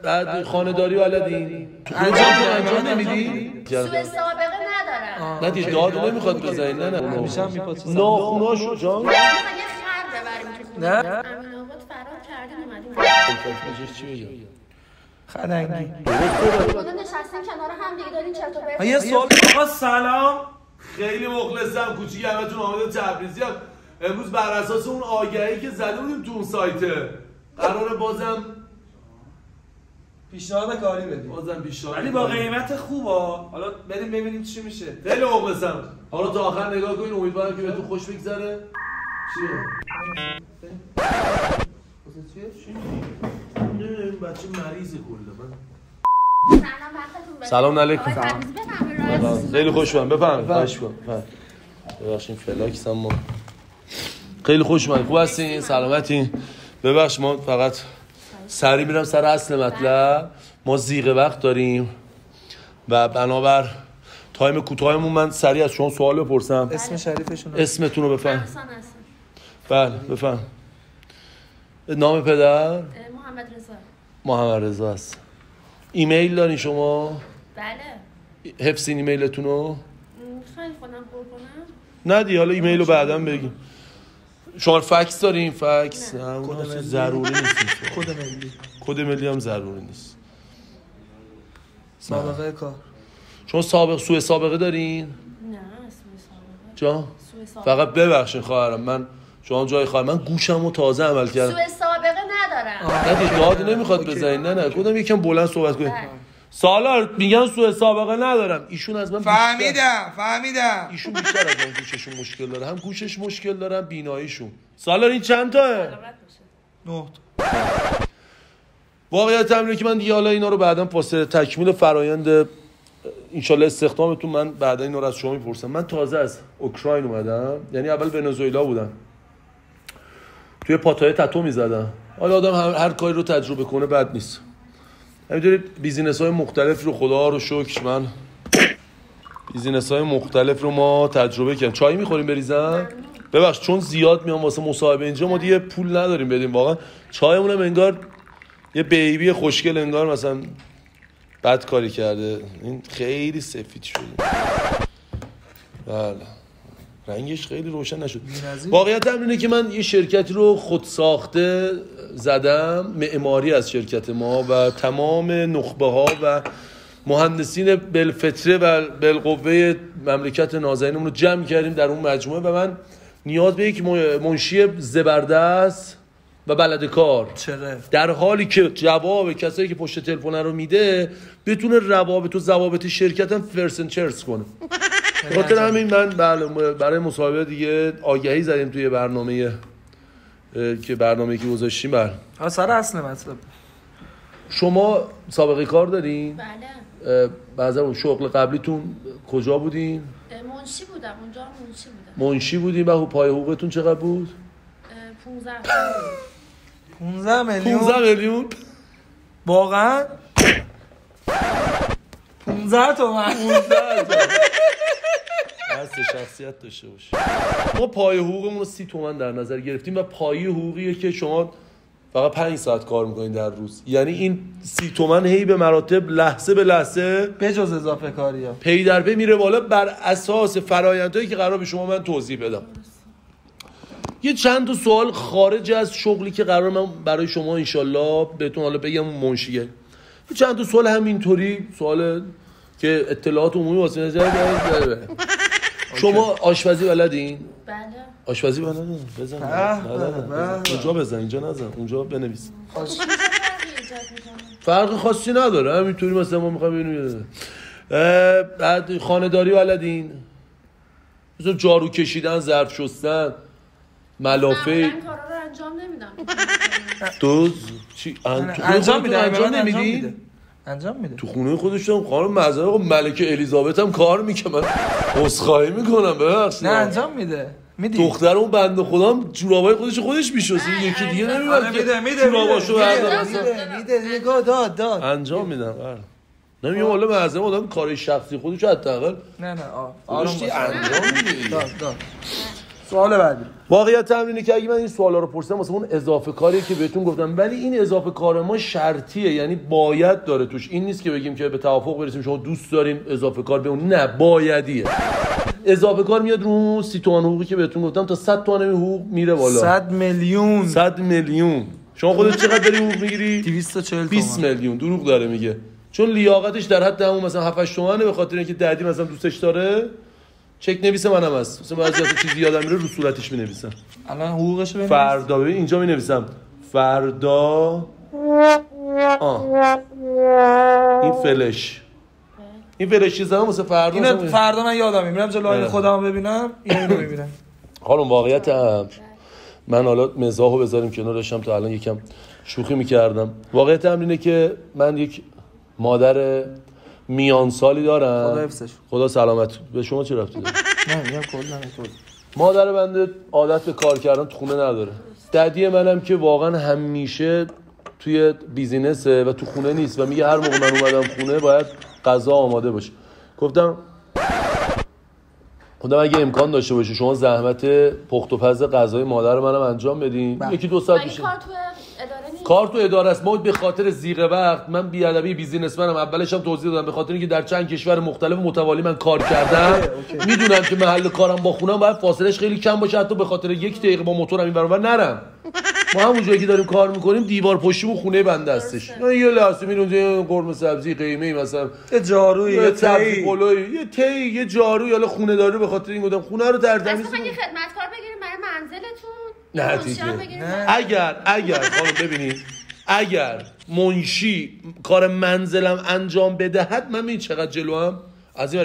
بعد خانه‌داری بلدین؟ انجام نمیدی؟ سوء سابقه ندارم. نه دیگه داد نمیخواد بزنین. نه همیشه هم میپاچه ناخوناشو جان. یه خر ببریم تو خونه. نه امین آقا فرار کردین اومدیم. چی بگم؟ خدنگی خونه نشستین کنار هم دیگه دارین چرت و پرت. یه سوال. آقا سلام، خیلی مخلصم. کوچیک همتون آمده تبریزی هم. امروز بر اساس اون آگهی که زده بودیم تو اون سایته قراره بازم پیشنهاد کاری بدیم. پیشنهاد ولی با قیمت خوبا. حالا بریم ببینیم چی میشه. خیلی مخلصم. حالا تا آخر نگاه کنین، امیدوارم که بهتون خوش بگذره. چیه؟ نه این بچه مریضه کلا. سلام علیکم. خیلی خوش اومدید. بفرمایید. ببخشید فلاکس هم ما. خیلی خوش اومدید. خوب هستین؟ سلامتین؟ ببخشید ما فقط سری میرم سر اصل مطلب. ما زیغ وقت داریم و بنابر تایم کوتاهمون من سریع از شما سوال بپرسم. اسم شریفشون اسمتون رو بفرمایید. بله بفرمایید. نام پدر؟ محمد رضا است. ایمیل دارین شما؟ بله. حفظین ایمیلتون رو؟ خیلی خودم پر کنم؟ نه دی، حالا ایمیل رو بعداً بگیم. شما فکس دارین؟ فکس؟ نه ضروری نیست. کد ملی هم ضروری نیست. سابقه کار. شما سوء سابقه دارین؟ نه سوء سابقه. جا؟ فقط ببخشید خواهرم، من شما جای خواهر من گوشمو تازه عمل کردم. سوء سابقه ندارم. نه دیگه داد نمیخواد بزنین. نه کدوم یکم بلند صحبت کنین. سالار میگن سوء سابقه ندارم. ایشون از من فهمیدم. ایشون بیشتر از من گوششون مشکل داره. هم گوشش مشکل داره هم بیناییشون. سالار این چند تاه؟ 9. واقعیت اینه که من دیگه حالا اینا رو بعداً واسه تکمیل فرآیند انشالله استخدامتون من بعدا اینا رو از شما میپرسم. من تازه از اوکراین اومدم، یعنی اول ونزوئلا بودم، توی پاتای تتو میزدم. حالا آدم هر کاری رو تجربه کنه بد نیست. همینطوری بیزینس‌های مختلف رو خدا رو شکر من بیزینس‌های مختلف رو ما تجربه کردیم. چای می‌خوریم بریزم؟ ببخش چون زیاد میام واسه مصاحبه اینجا ما دیگه پول نداریم بدیم. واقعا چایمون هم انگار یه بیبی خوشگل، انگار مثلا بد کاری کرده. این خیلی سفید شده. بله رنگش خیلی روشن نشد. واقعیت اینه که من یه شرکتی رو خود ساخته زدم، معماری از شرکت ما و تمام نخبه ها و مهندسین بالفطره و بالقوه مملکت نازنینمون رو جمع کردیم در اون مجموعه و من نیاز به یک منشی زبردست و بلد کار در حالی که جواب کسایی که پشت تلفن رو میده بتونه روابط و ضوابط شرکتم فرسن چرس کنه. خاطر همین من برای مصاحبه دیگه آگهی زدیم توی برنامه‌ای که گذاشتیم. بله سر اصل مطلب. شما سابقه کار دارین؟ بله. بعضا شغل قبلیتون کجا بودین؟ منشی بودم. اونجا منشی بودین و پای حقوقتون چقدر بود؟ 15 میلیون. واقعا 15 تومن. هست شخصیت داشته باشه. ما پای حقوقمون رو 30 تومن در نظر گرفتیم و پای حقوقیه که شما فقط 5 ساعت کار میکنین در روز. یعنی این 30 تومن هی به مراتب لحظه به لحظه بجز اضافه کاری ها پی در پی میره بالا بر اساس فرآیندهایی که قرار به شما من توضیح بدم. یه چند تا سوال خارج از شغلی که قرار من برای شما انشالله بهتون حالا بگم منشیه. یه چند تا سوال همینطوری، سوال که اطلاعات عمومی واسه نظر شما آشپزی بلدین؟ بله. آشپزی بلدین؟ بزن. اونجا بزن، اینجا نزن، اونجا بنویس. فرق خاصی نداره، همینطوری مثلا ما میخوایم ببینیم. بعد خانه‌داری بلدین؟ مثلا جارو کشیدن، ظرف شستن، ملافه. من کارا رو انجام نمیدم. چی انجام میده. تو خونه خودشون خانم معذرت ملکه الیزابت هم کار میکنه. من عذرخواهی میکنم ببخشید. نه انجام میده. دختر اون بنده خودم جورابای خودش میشوسه، یکی دیگه نمیاد که جوراباشو میده نگاه داد انجام میدم. نمیگم والا معذرت آدم کار شخصی خودشو حداقل نه آرامش انجام میده. داد سوال بعدی. واقعیت اینه که اگه من این سوالا رو پرسیدم واسه اون اضافه کاری که بهتون گفتم، ولی این اضافه کار ما شرطیه، یعنی باید داره توش. این نیست که بگیم که به توافق برسیم شما دوست داریم اضافه کار بمون، نه بایدیه. اضافه کار میاد رو 30 تومن حقوقی که بهتون گفتم تا 100 تومن حقوق میره بالا. 100 میلیون. 100 میلیون. شما خودت چقدر داری حقوق میگیری؟ 240 تومن. 20 میلیون. دروغ داره میگه. چون لیاقتش در حد همون مثلا 7 8 تومنه، به خاطر اینکه دادی مثلا دوستش داره. چک نویسه منم هست. مثلا بعضی وقتا چیزی یادم میره رو صورتش مینویسم. الان حقوقش ببین. فردا ببین اینجا مینویسم. فردا این فلش. این فلش چیزا واسه فردا. اینو فردا من یادم میاد. میرم جلوی خودم ببینم، اینو میبینم. خانم واقعیت من حالا مزاحو بذاریم کنار، داشتم تا الان یکم شوخی میکردم. واقعیت اینه که من یک مادر میان سالی دارم. خدا حفظش. خدا سلامت. به شما چه ربطی داره؟ نه میگم کلا مادر بنده عادت به کار کردن تو خونه نداره. ددی منم که واقعا همیشه توی بیزینسه و تو خونه نیست و میگه هر موقع من اومدم خونه باید غذا آماده باشه. گفتم اگه امکان داشته باشه شما زحمت پخت و پز غذای مادر منم انجام بدین. یکی 2 ساعت میشه. کار تو اداره است. ما به خاطر زیغ وقت، من بیادبی بیزینسمنم، اولش هم توضیح دادم، به خاطر اینکه در چند کشور مختلف متوالی من کار کردم میدونم که محل کارم با خونم باید فاصلهش خیلی کم باشه، حتی به خاطر 1 دقیقه با موتورم این برابر نرم. ما همون جایی که داریم کار میکنیم دیوار پشتیمون خونه بنده هستش. یه لحظه میرونم قرمه سبزی قیمه مثلا یه جاروی، یه سبزی پلوی، یه تی، یه جارو، یا خونه داره، به خاطر این گفتم خونه رو در تمیز کنید. یه خدمتکار بگیریم برای منزلتون. نه دیگه. اگر خانم ببینید، اگر منشی کار منزلم انجام بدهد، من این چقدر جلوام از این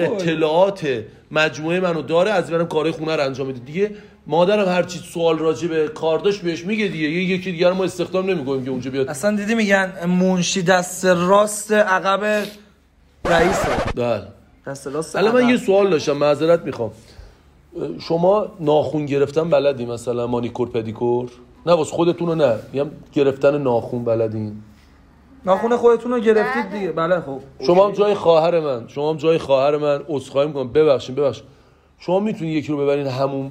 اطلاعات مجموعه منو داره، از اینم کارهای خونه رو انجام میده دیگه. مادرم هر چی سوال راجع به کار داشت بهش میگه دیگه. یکی دیگه ما استخدام نمی‌کنیم که اونجا بیاد. اصلا دیدی میگن منشی دست راست عقب رئیسه. بله. دست راست. الان من یه سوال داشتم، معذرت میخوام. شما ناخون گرفتن بلدی؟ مثلا مانیکور پدیکور؟ نه واسه خودتون رو نه، میگم گرفتن ناخون بلدین؟ ناخون خودتون رو گرفتید دیگه. بله خب. شما هم جای خواهر من عذرخواهی میکنم، ببخشید. شما میتونید یکی رو ببرین همون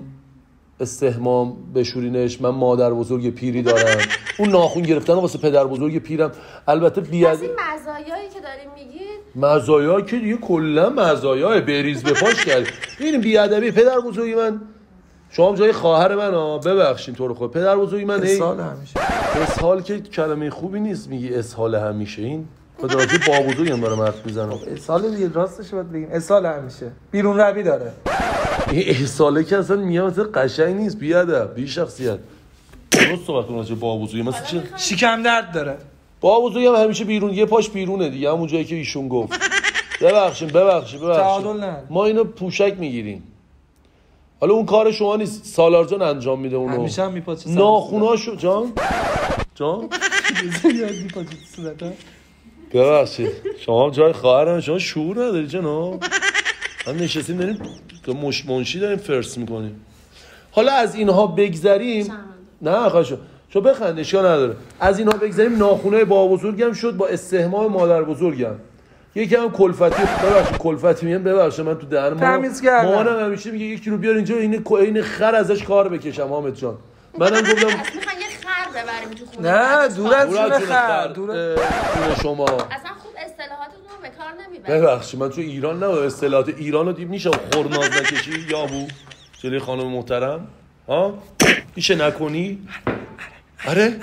استحمام بشورینش. من مادر بزرگ پیری دارم. اون ناخون گرفتن واسه پدر بزرگ پیرم البته از این مزایایی که داریم میگید، مزایا که دیگه کلا مزایای بریز به پاش کرد. ببینیم بیادبی پدر بزرگی من، شما هم جای خواهر من ها، ببخشید تو رو خود. پدر بزرگی من اسهال همیشه. اسهال که کلمه خوبی نیست، میگی اسهال همیشه. این خداجی با بزرگی هم داره حرف میزنه. اسهال دیگه راستش باید بگیم، اسهال همیشه بیرون روی داره. این احساله که اصلا میام مثلا قشنگ نیست، بیادب، بی شخصیت. درست صحبت کنم. با بزرگی مثلا چه شکم درد داره. با بزرگی هم همیشه بیرون، یه پاش بیرونه دیگه، همون جایی که ایشون گفت. ببخشید تعادل نه. ما اینو پوشک میگیریم. حالا اون کار شما نیست، سالار جان انجام میده اونو. همیشه هم میپاچه ناخوناشو جان میپاچه صورتا. ببخشید شما هم جای خواهرم، شما شعور نداری جناب. من نشستیم داریم که منشی داریم فرس میکنیم. حالا از اینها بگذریم. نه خواهش شو بخند، اشکال نداره. از اینها بگذریم. ناخونای با بزرگم شد با استحمام مادر بزرگم. یکی هم کلفتی، ببخشید کلفتی میگم، ببخشید من تو دهن مامانم همیشه میگه 1 کیلو بیار اینجا، این خر ازش کار بکشم حامد جان. منم گفتم میخوان یه خر ببریم تو خونه. نه دور از خر، دور شما. اصلا خوب اصطلاحاتتون رو به کار نمیبرید. ببخشید من تو ایران نبودم، اصطلاحات ایرانو دید میشه خورناز نکشی یابو جلوی خانم محترم. ها میشه نکنی؟ آره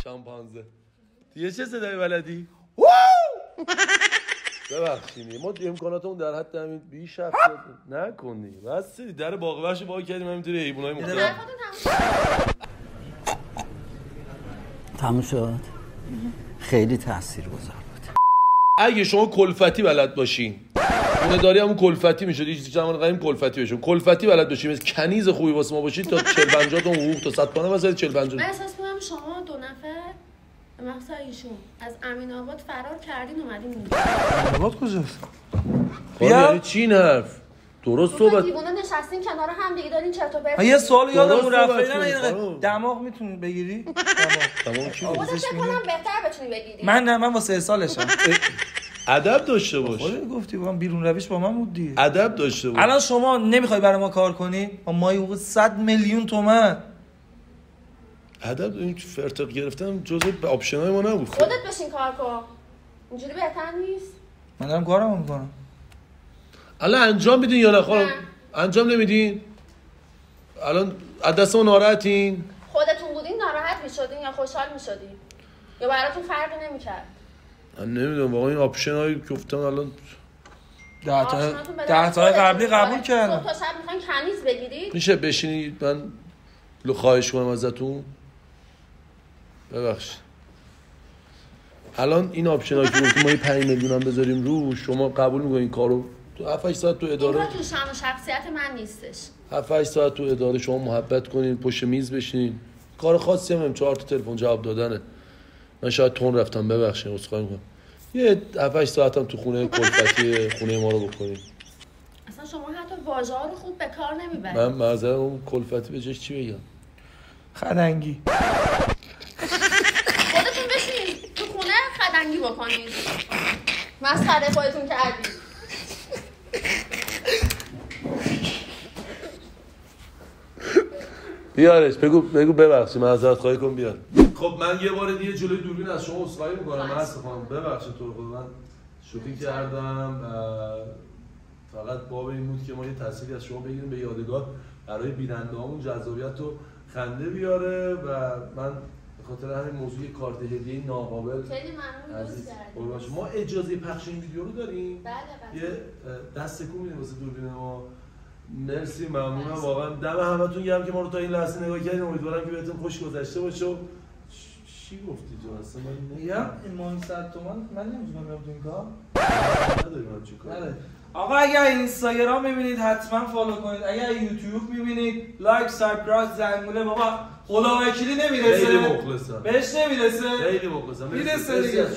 شامپانزه دیگه چه صدای بلدی؟ ببخشید ما امکاناتمون در حد همین بیش هست نکنی. بس در باغ وحش باز کردیم همینطوری حیوانای مختلف. تموم شد. خیلی تاثیرگذار بود. اگه شما کلفتی بلد باشین، خونه داری همون کلفتی میشد، هیچ زمان قدیم کلفتی بشون. کلفتی بلد باشین، مثل کنیز خوبی واسه ما باشید تا 40-50 تا حقوق تا 100 تومن واسه 40-50. من احساس می‌کنم شما 2 نفر مخصوصا ایشون از امین آباد فرار کردین اومدین اینجا. امین آباد کجاست؟ یعنی چی این حرف؟ درست صحبت. دیوونه نشستین کنار هم دیگه دارین چرت و پرت. یه سوال یادمون رفت. دماغ میتونی بگیری؟ دماغ چی؟ خودت فکر کنم بهتر بتونی بگیری. من واسه سالشم. ادب داشته باش. خودت گفتی با من بیرون روش با من بود دیگه. ادب داشته باش. الان شما نمیخوای برای ما کار کنی؟ ما ماهی حقوق 100 میلیون تومان. ادب این فرتق گرفتم جزء آپشنای ما نبود. خودت بشین کار کن. اینجوری بهتر نیست؟ من دارم کارمو میکنم. الان انجام میدین یا نه خانم؟ انجام نمیدین؟ الان از دست ما ناراحتین؟ خودتون بودین ناراحت میشدین یا خوشحال میشدین؟ یا براتون فرقی نمیکرد؟ من نمیدونم واقعا این آپشنایی که گفتم الان 10 تا قبلی قبول کردم. صبح تا شب میخواین کنیز بگیرید؟ میشه بشینید من خواهش کنم ازتون؟ ببخشید الان این آپشنایی که گفتیم ما 5 میلیون هم بذاریم رو شما قبول میکنین این کارو تو 7-8 ساعت تو اداره؟ این کار تو شأن و شخصیت من نیستش. 7-8 ساعت تو اداره شما محبت کنین پشت میز بشینین کار خاصی هم 4 تا تلفن جواب دادنه. من شاید تون رفتم ببخشید عذرخواهی میکنم. یه 7-8 ساعت هم تو خونه کلفتی خونه ما رو بکنین. اصلا شما حتی واژه‌ها رو خوب به کار نمیبرید. من معذرت اون کلفتی به جاش چی بگم؟ خدنگی. خودتون بشین تو خونه خدنگی بکنید. مسخره خودتون کردید. بیارش بگو ببخشید معذرت خواهی کن بیار. خب من یه بار دیگه جلوی دوربین از شما عذرخواهی می‌کنم. من اصلا ببخشید تو رو خود من شوخی کردم. فقط باب این بود که ما یه تأثیری از شما بگیریم به یادگار برای بیننده‌هامون جذابیت و خنده بیاره و من به خاطر همین موضوع کارت هدیه ناقابل خیلی ممنون دوست کردم. ما اجازه پخش این ویدیو رو داریم؟ بله. یه دست تکون میدیم واسه دوربین ما. مرسی ممنونم واقعا دم همتون گرم که ما رو تا این لحظه نگاه کردین. امیدوارم که بهتون خوش گذشته باشه. چی گفتی جان اصلا من میگم این ماهی 100 تومان من نمیتونم برم تو این کار. نداریم من چیکار. نداره. آقا اگر اینستاگرام میبینید حتما فالو کنید. اگر یوتیوب میبینید لایک سابسکرایب زنگوله بابا خدا وکیلی نمیرسه. خیلی مخلصم. بهش نمیرسه. خیلی مخلصم. میرسه دیگه.